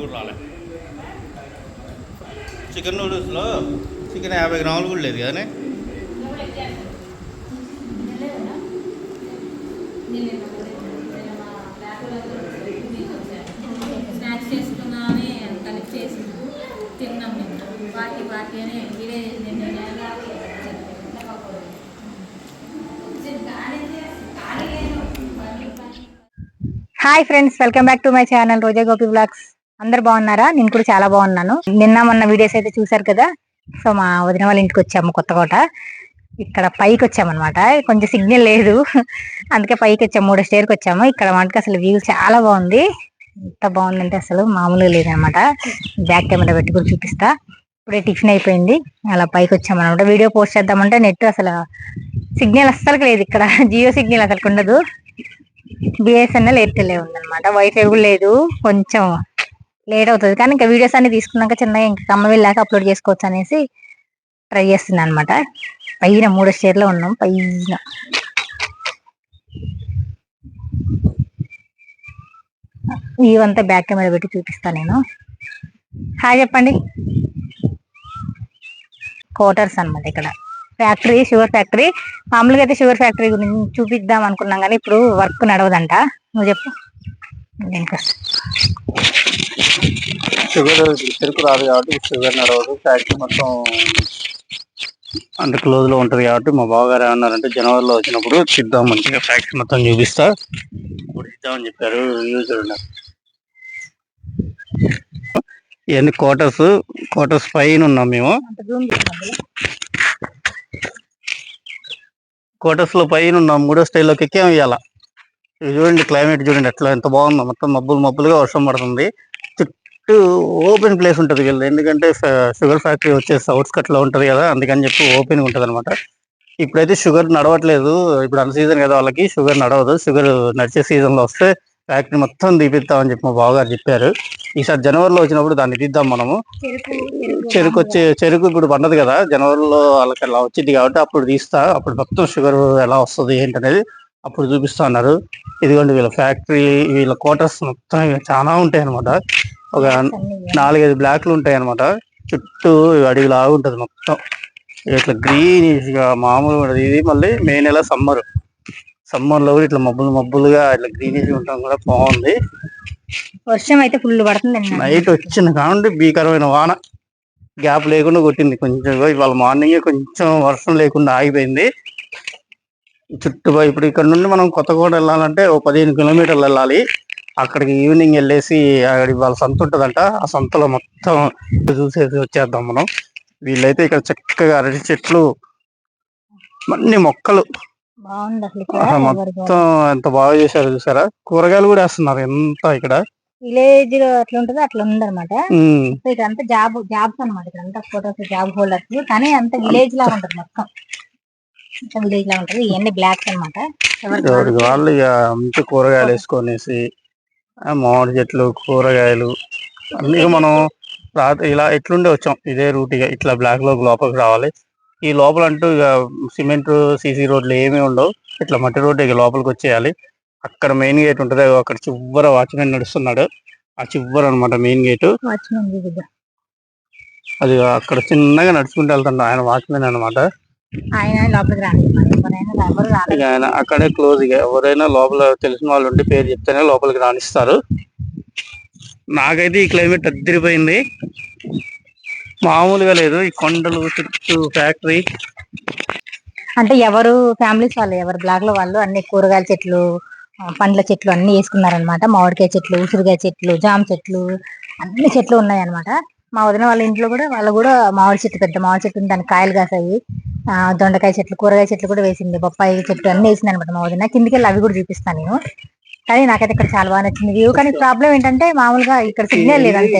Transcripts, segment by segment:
కూడా రాలే. Chicken నూడిల్స్లో chicken 50 గ్రాములు కూడా లేదు కానీ స్నాక్స్ చేసుకున్నామని కనెక్ట్ చేసి తిన్నాం నిన్న పార్టీ అని వీడే hi friends, welcome back to my channel Roja Gopi blogs. అందరు బాగున్నారా? నేను కూడా చాలా బాగున్నాను. నిన్న మొన్న వీడియోస్ అయితే చూసారు కదా. సో మా వదిన వాళ్ళ ఇంటికి వచ్చాము కొత్తకోట. ఇక్కడ పైకి వచ్చామన్నమాట. కొంచెం సిగ్నల్ లేదు, అందుకే పైకి వచ్చాము. 3వ స్టేర్కి వచ్చాము. ఇక్కడ మనకి అసలు వ్యూ చాలా బాగుంది. ఎంత బాగుందంటే అసలు మామూలుగా లేదనమాట. బ్యాక్ కెమెరా పెట్టి కూడా చూపిస్తా. ఇప్పుడే టిఫిన్ అయిపోయింది, అలా పైకి వచ్చామన్నమాట. వీడియో పోస్ట్ చేద్దామంటే నెట్ అసలు సిగ్నల్ అస్సలు లేదు. ఇక్కడ జియో సిగ్నల్ అసలు ఉండదు. బిఎస్ఎన్ఎల్ ఎయిర్టెల్ ఉందన్నమాట. వైఫై కూడా లేదు. కొంచెం లేట్ అవుతుంది, కానీ ఇంకా వీడియోస్ అన్ని తీసుకున్నాక చిన్నగా ఇంకా కమ్మ వెళ్ళాక అప్లోడ్ చేసుకోవచ్చు అనేసి ట్రై చేస్తున్నాను అనమాట. పైన 3వ స్టేర్లో ఉన్నాం. పైన ఇవంతా బ్యాక్ కెమెరా పెట్టి చూపిస్తాను నేను. హాయ్ చెప్పండి. క్వార్టర్స్ అనమాట. ఇక్కడ ఫ్యాక్టరీ, షుగర్ ఫ్యాక్టరీ. మామూలుగా అయితే షుగర్ ఫ్యాక్టరీ గురించి చూపిద్దాం అనుకున్నాం, కానీ ఇప్పుడు వర్క్ నడవదంట. నువ్వు చెప్పు. షుగర్ చెరుకు రాదు కాబట్టి షుగర్ నడవదు. ఫ్యాక్టరీ మొత్తం అంత క్లోజ్ లో ఉంటది కాబట్టి మా బావగారు ఏమన్నారంటే జనవరిలో వచ్చినప్పుడు చిద్దాం, మంచిగా ఫ్యాక్టరీ మొత్తం చూపిస్తా ఇప్పుడు ఇద్దామని చెప్పారు. ఇవన్నీ క్వార్టర్స్ పైన ఉన్నాం మేము. క్వార్టర్స్ లో పైన ఉన్నాం. 3వ స్టైల్లోకి ఎక్కాము ఇవాళ. ఇది చూడండి, క్లైమేట్ చూడండి ఎట్లా ఎంత బాగుందో. మొత్తం మబ్బులుగా వర్షం పడుతుంది. చుట్టూ ఓపెన్ ప్లేస్ ఉంటుంది వీళ్ళు, ఎందుకంటే షుగర్ ఫ్యాక్టరీ వచ్చేసి అవుట్స్కట్ లో ఉంటది కదా, అందుకని చెప్పి ఓపెన్ ఉంటది అనమాట. ఇప్పుడైతే షుగర్ నడవట్లేదు, ఇప్పుడు అన్ సీజన్ కదా, వాళ్ళకి షుగర్ నడవదు. షుగర్ నడిచే సీజన్ లో వస్తే ఫ్యాక్టరీ మొత్తం తీపిద్దామని చెప్పి మా బావగారు చెప్పారు. ఈసారి జనవరిలో వచ్చినప్పుడు దాన్ని తీద్దాం మనము. చెరుకు ఇప్పుడు పండదు కదా, జనవరిలో వాళ్ళకి అలా వచ్చింది కాబట్టి అప్పుడు తీస్తా. అప్పుడు మొత్తం షుగర్ ఎలా వస్తుంది ఏంటనేది అప్పుడు చూపిస్తా అన్నారు. ఇదిగోండి వీళ్ళ ఫ్యాక్టరీ, వీళ్ళ క్వార్టర్స్ మొత్తం చాలా ఉంటాయి అనమాట. ఒక 4-5 బ్లాక్లు ఉంటాయి అనమాట. చుట్టూ అడవిలా ఉంటది మొత్తం. ఇట్లా గ్రీనిష్ గా మామూలుగా ఉంటది. ఇది మళ్ళీ మే నెల సమ్మర్ లో కూడా ఇట్లా మబ్బులుగా ఇట్లా గ్రీనిష్ ఉంటాం కూడా బాగుంది. వర్షం అయితే ఫుల్ పడుతుంది. నైట్ వచ్చింది కాబట్టి భీకరమైన వాన గ్యాప్ లేకుండా కొట్టింది. కొంచెం ఇవాళ మార్నింగే కొంచెం వర్షం లేకుండా ఆగిపోయింది. ఇప్పుడు ఇక్కడ నుండి మనం కొత్తకోట వెళ్ళాలంటే ఓ 15 కిలోమీటర్లు వెళ్ళాలి. అక్కడికి ఈవినింగ్ వెళ్ళేసి అక్కడ వాళ్ళ సంత ఉంటదంట, ఆ సంతలో మొత్తం చూసేసి వచ్చేద్దాం మనం. వీళ్ళైతే ఇక్కడ చక్కగా అరటి చెట్లు, అన్ని మొక్కలు మొత్తం ఎంత బాగా చేశారు చూసారా. కూరగాయలు కూడా వేస్తున్నారు ఎంత. ఇక్కడ విలేజ్ అట్లా ఉంటది, అట్లా ఉందన్నమాట. ఇక్కడంతా జాబ్స్ అనమాట. ఇక్కడంతా ఫోటోస్, జాబ్ హోల్డర్స్. కానీ అంత విలేజ్ లా ఉంటది మొత్తం. విలేజ్ లా ఉంటది. ఇవన్నీ బ్లాక్స్ అనమాట. వాళ్ళు ఇక మంచి కూరగాయలు వేసుకొనేసి మామిడి చెట్లు, కూరగాయలు అన్ని మనం ఇలా ఎట్లుండే వచ్చాం. ఇదే రూట్ ఇక ఇట్లా బ్లాక్ లో లోపలికి రావాలి. ఈ లోపల అంటూ ఇక సిమెంట్ సీసీ రోడ్లు ఏమీ ఉండవు. ఇట్లా మట్టి రోడ్డు ఇక లోపలికి వచ్చేయాలి. అక్కడ మెయిన్ గేట్ ఉంటది, అక్కడ చివర వాచ్మెన్ నడుస్తున్నాడు. ఆ చివర అనమాట మెయిన్ గేట్. అది అక్కడ చిన్నగా నడుచుకుంటూ వెళ్తాడు ఆయన, వాచ్మెన్ అనమాట. ఆయన అక్కడే క్లోజ్. గా ఎవరైనా లోపల తెలిసిన వాళ్ళు ఉండి పేరు చెప్తేనే లోపలికి రాణిస్తారు. నాకైతే ఈ క్లైమేట్ అద్దరిపోయింది, మామూలుగా లేదు. ఈ కొండలు చుట్టూ ఫ్యాక్టరీ. అంటే ఎవరు ఫ్యామిలీస్ వాళ్ళు, ఎవరు బ్లాక్ లో వాళ్ళు అన్ని కూరగాయల చెట్లు, పండ్ల చెట్లు అన్ని వేసుకున్నారనమాట. మామిడికాయ చెట్లు, ఉసిరికాయ చెట్లు, జామ చెట్లు, అన్ని చెట్లు ఉన్నాయన్నమాట. మా వదిన వాళ్ళ ఇంట్లో కూడా వాళ్ళు కూడా మామిడి చెట్టు, పెద్ద మామిడి చెట్టు ఉంది, దానికి కాయలు కాసాయి. దొండకాయ చెట్లు, కూరగాయ చెట్లు కూడా వేసింది. బొప్పాయి చెట్టు అన్ని వేసింది అనమాట మా వదిన. కిందికి వెళ్ళి అవి కూడా చూపిస్తాను నేను. కానీ నాకైతే ఇక్కడ చాలా బాగా నచ్చింది వ్యూ. కానీ ప్రాబ్లం ఏంటంటే మామూలుగా ఇక్కడ సిగ్నల్ లేదంటే.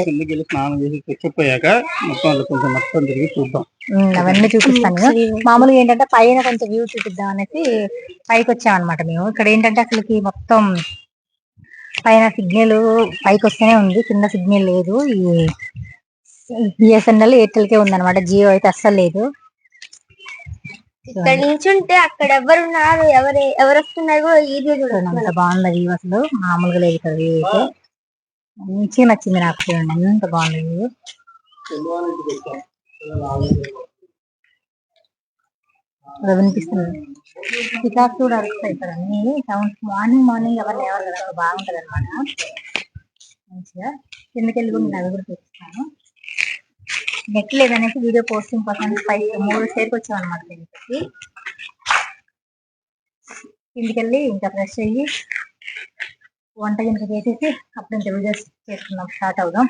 అవన్నీ చూపిస్తాను. మామూలుగా ఏంటంటే పైన కొంచెం వ్యూ చూపిద్దాం అనేసి పైకి వచ్చామన్నమాట మేము. ఇక్కడ ఏంటంటే అసలుకి మొత్తం పైన సిగ్నల్ పైకి వస్తూనే ఉంది, కింద సిగ్నల్ లేదు. ఈ బిఎస్ఎన్ఎల్ ఎయిర్టెల్ ఉందన్నమాట, జియో అయితే అస్సలు లేదు. ఇక్కడ నిల్చుంటే అక్కడ ఎవరున్నారు, ఎవరు వస్తున్నారు కూడా ఈజీ చూడండి. అంత బాగుంది వ్యూ, అసలు మామూలుగా లేదు ఇక్కడ వ్యూ అయితే. మంచిగా నచ్చింది నాకు. చూడండి ఎంత బాగుంది వ్యూ. అలా వినిపిస్తుంది. పికాక్స్ కూడా అరుస్తాయి ఇక్కడ అన్ని సౌండ్స్. మార్నింగ్ ఎవరు లేవరు కదా, అక్కడ బాగుంటది అనమాట. మంచిగా కిందకెళ్ళి కూడా నేను అవి కూడా చూపిస్తాను. నెట్ లేదనేసి వీడియో పోస్టింగ్ కోసం 3 సేపు వచ్చాం అనమాట. కిందకెళ్ళి ఇంకా ఫ్రెష్ అయ్యి వంట గింట చేసేసి అప్పుడు ఇంకా వీడియోస్ చేసుకున్నాం, స్టార్ట్ అవుదాం.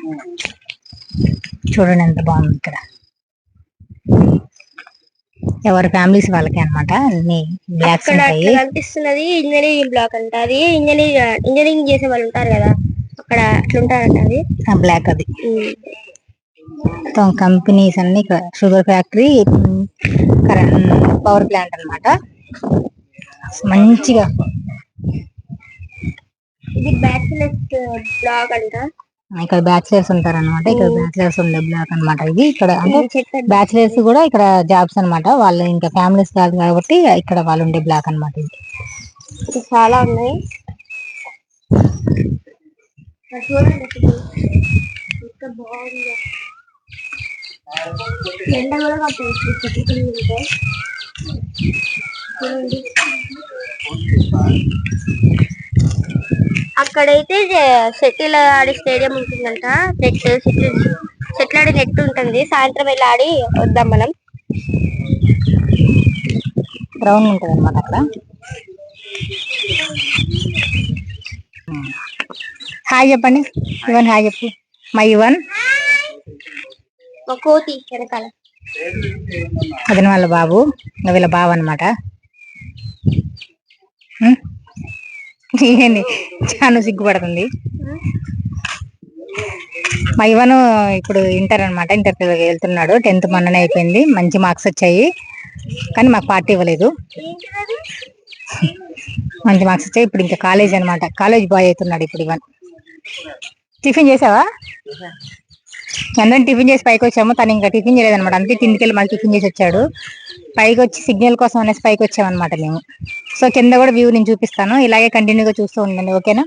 చూడండి ఎంత బాగుంది ఇక్కడ. ఎవరి ఫ్యామిలీస్ వాళ్ళకి అనమాట. అన్ని బ్లాక్స్ ఉంటాయి. కనిపిస్తున్నది ఇంజనీరింగ్ బ్లాక్ అంట. అది ఇంజనీరింగ్ చేసే వాళ్ళు ఉంటారు కదా, అక్కడ అట్లా ఉంటారంట. అది బ్లాక్. అది మొత్తం కంపెనీస్ అన్ని ఇక్కడ. షుగర్ ఫ్యాక్టరీ, పవర్ ప్లాంట్ అన్నమాట. మంచిగా ఇది బ్యాచిలర్స్ బ్లాక్ అంట. ఇక్కడ బ్యాచిలర్స్ ఉంటారు అనమాట. ఇక్కడ బ్యాచిలర్స్ ఉండే బ్లాక్ అన్నమాట. ఇది ఇక్కడ అంటే బ్యాచిలర్స్ కూడా ఇక్కడ జాబ్స్ అన్నమాట. వాళ్ళు ఇంకా ఫ్యామిలీస్ కాదు కాబట్టి ఇక్కడ వాళ్ళు ఉండే బ్లాక్ అన్నమాట. ఇది చాలా ఉన్నాయి. బాగుంది. ఎండ కూడా అక్కడైతే షటిల్ ఆడే స్టేడియం ఉంటుందంట. షటిల్ ఆడే నెట్ ఉంటుంది. సాయంత్రం వెళ్ళి ఆడి వద్దాం మనం. గ్రౌండ్ ఉంటుంది అనమాట అక్కడ. హాయ్ చెప్పండి. ఇవన్ హాయ్ చెప్పు. మా ఇవన్ మా కోతి వెనకాల అదిన వాళ్ళ బాబు, వీళ్ళ బాబు అనమాట. ఏంది చాలా సిగ్గుపడుతుంది. మా ఇవను ఇప్పుడు ఇంటర్ అనమాట. ఇంటర్ వెళ్తున్నాడు. 10th మొన్ననే అయిపోయింది. మంచి మార్క్స్ వచ్చాయి, కానీ మాకు పార్టీ ఇవ్వలేదు. మంచి మార్క్స్ వచ్చాయి. ఇప్పుడు ఇంకా కాలేజ్ అనమాట. కాలేజ్ బాయ్ అవుతున్నాడు ఇప్పుడు ఇవన్. టిఫిన్ చేసావా? అందరం టిఫిన్ చేసి పైకి వచ్చాము. తను ఇంకా టిఫిన్ చేయలేదన్నమాట. అందుకే కిందికెళ్ళి మళ్ళీ టిఫిన్ చేసి వచ్చాడు. పైకి వచ్చి సిగ్నల్ కోసం అనేసి పైకి వచ్చామన్నమాట మేము. సో కింద కూడా వ్యూ నేను చూపిస్తాను. ఇలాగే కంటిన్యూగా చూస్తూ ఉండండి, ఓకేనా?